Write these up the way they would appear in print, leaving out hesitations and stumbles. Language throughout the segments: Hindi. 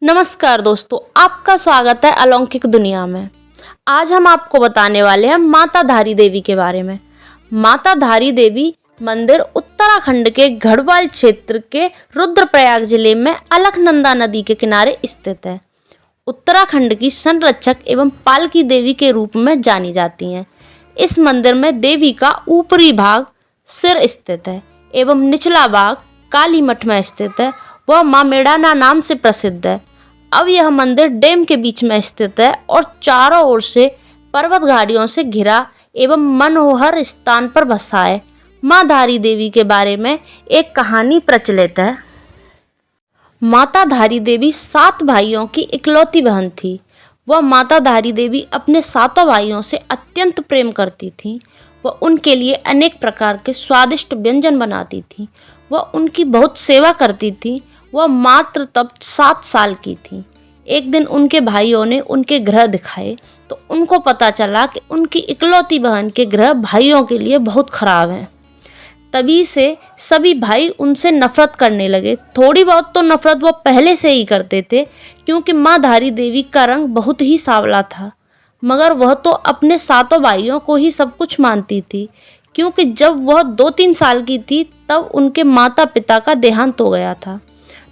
नमस्कार दोस्तों, आपका स्वागत है अलौकिक दुनिया में। आज हम आपको बताने वाले हैं माता धारी देवी के बारे में। माता धारी देवी मंदिर उत्तराखंड के गढ़वाल क्षेत्र के रुद्रप्रयाग जिले में अलकनंदा नदी के किनारे स्थित है। उत्तराखंड की संरक्षक एवं पालकी देवी के रूप में जानी जाती हैं। इस मंदिर में देवी का ऊपरी भाग सिर स्थित है एवं निचला भाग काली मठ में स्थित है। वह माँ मेड़ाना नाम से प्रसिद्ध है। अब यह मंदिर डैम के बीच में स्थित है और चारों ओर से पर्वत घाटियों से घिरा एवं मनोहर स्थान पर बसा है। माँ धारी देवी के बारे में एक कहानी प्रचलित है। माता धारी देवी 7 भाइयों की इकलौती बहन थी। वह माता धारी देवी अपने 7 भाइयों से अत्यंत प्रेम करती थी। वह उनके लिए अनेक प्रकार के स्वादिष्ट व्यंजन बनाती थी। वह उनकी बहुत सेवा करती थी। वह मात्र तब 7 साल की थी। एक दिन उनके भाइयों ने उनके ग्रह दिखाए तो उनको पता चला कि उनकी इकलौती बहन के ग्रह भाइयों के लिए बहुत खराब हैं। तभी से सभी भाई उनसे नफरत करने लगे। थोड़ी बहुत तो नफरत वो पहले से ही करते थे, क्योंकि माँ धारी देवी का रंग बहुत ही सांवला था। मगर वह तो अपने 7 भाइयों को ही सब कुछ मानती थी, क्योंकि जब वह 2-3 साल की थी तब उनके माता पिता का देहांत हो गया था।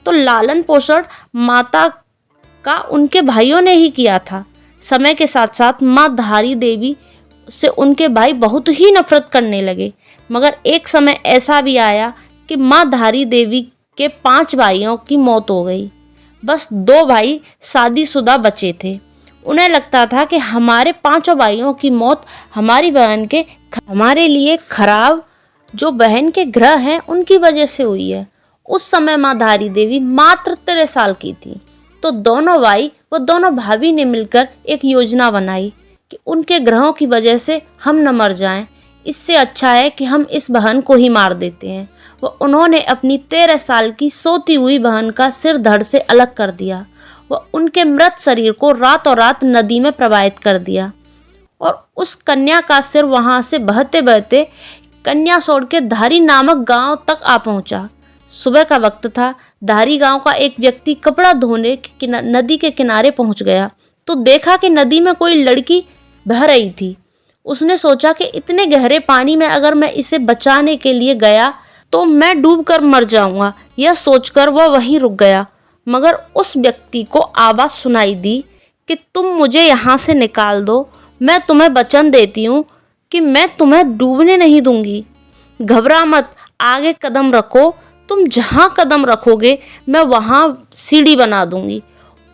तो लालन पोषण माता का उनके भाइयों ने ही किया था। समय के साथ साथ माँ धारी देवी से उनके भाई बहुत ही नफरत करने लगे। मगर एक समय ऐसा भी आया कि माँ धारी देवी के 5 भाइयों की मौत हो गई। बस 2 भाई शादीशुदा बचे थे। उन्हें लगता था कि हमारे 5 भाइयों की मौत हमारी बहन के हमारे लिए खराब जो बहन के ग्रह हैं उनकी वजह से हुई है। उस समय माँ धारी देवी मात्र 13 साल की थी। तो दोनों भाई व दोनों भाभी ने मिलकर एक योजना बनाई कि उनके ग्रहों की वजह से हम न मर जाएं। इससे अच्छा है कि हम इस बहन को ही मार देते हैं। उन्होंने अपनी 13 साल की सोती हुई बहन का सिर धड़ से अलग कर दिया। वह उनके मृत शरीर को रातों रात नदी में प्रवाहित कर दिया और उस कन्या का सिर वहां से बहते बहते कन्यासोड़ के धारी नामक गांव तक आ पहुंचा। सुबह का वक्त था। धारी गांव का एक व्यक्ति कपड़ा धोने नदी के किनारे पहुंच गया तो देखा कि नदी में कोई लड़की बह रही थी। उसने सोचा कि इतने गहरे पानी में अगर मैं इसे बचाने के लिए गया तो मैं डूबकर मर जाऊंगा। यह सोचकर वह वहीं रुक गया। मगर उस व्यक्ति को आवाज़ सुनाई दी कि तुम मुझे यहाँ से निकाल दो, मैं तुम्हें वचन देती हूँ कि मैं तुम्हें डूबने नहीं दूंगी। घबरा मत, आगे कदम रखो, तुम जहाँ कदम रखोगे मैं वहाँ सीढ़ी बना दूंगी।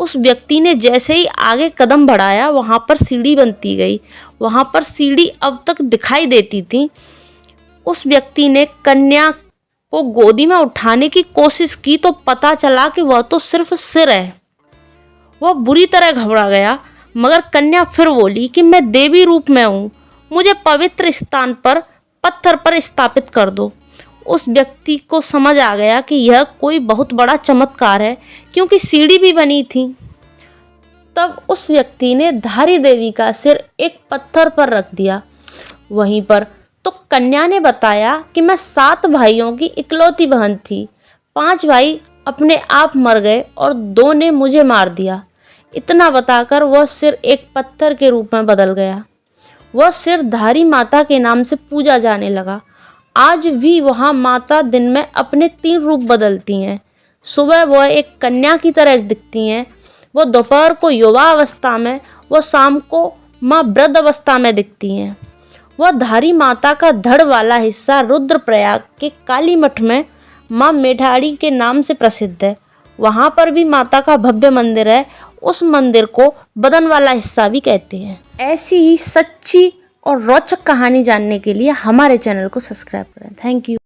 उस व्यक्ति ने जैसे ही आगे कदम बढ़ाया वहाँ पर सीढ़ी बनती गई। वहाँ पर सीढ़ी अब तक दिखाई देती थी। उस व्यक्ति ने कन्या को गोदी में उठाने की कोशिश की तो पता चला कि वह तो सिर्फ सिर है। वह बुरी तरह घबरा गया। मगर कन्या फिर बोली कि मैं देवी रूप में हूँ, मुझे पवित्र स्थान पर पत्थर पर स्थापित कर दो। उस व्यक्ति को समझ आ गया कि यह कोई बहुत बड़ा चमत्कार है, क्योंकि सीढ़ी भी बनी थी। तब उस व्यक्ति ने धारी देवी का सिर एक पत्थर पर रख दिया। वहीं पर तो कन्या ने बताया कि मैं 7 भाइयों की इकलौती बहन थी। 5 भाई अपने आप मर गए और 2 ने मुझे मार दिया। इतना बताकर वह सिर एक पत्थर के रूप में बदल गया। वह सिर धारी माता के नाम से पूजा जाने लगा। आज भी वहाँ माता दिन में अपने 3 रूप बदलती हैं। सुबह वह एक कन्या की तरह दिखती हैं, वह दोपहर को युवा अवस्था में, वह शाम को माँ वृद्ध अवस्था में दिखती हैं। वह धारी माता का धड़ वाला हिस्सा रुद्रप्रयाग के काली मठ में माँ मेढ़ाड़ी के नाम से प्रसिद्ध है। वहाँ पर भी माता का भव्य मंदिर है। उस मंदिर को बदन वाला हिस्सा भी कहते हैं। ऐसी ही सच्ची और रोचक कहानी जानने के लिए हमारे चैनल को सब्सक्राइब करें। Thank you.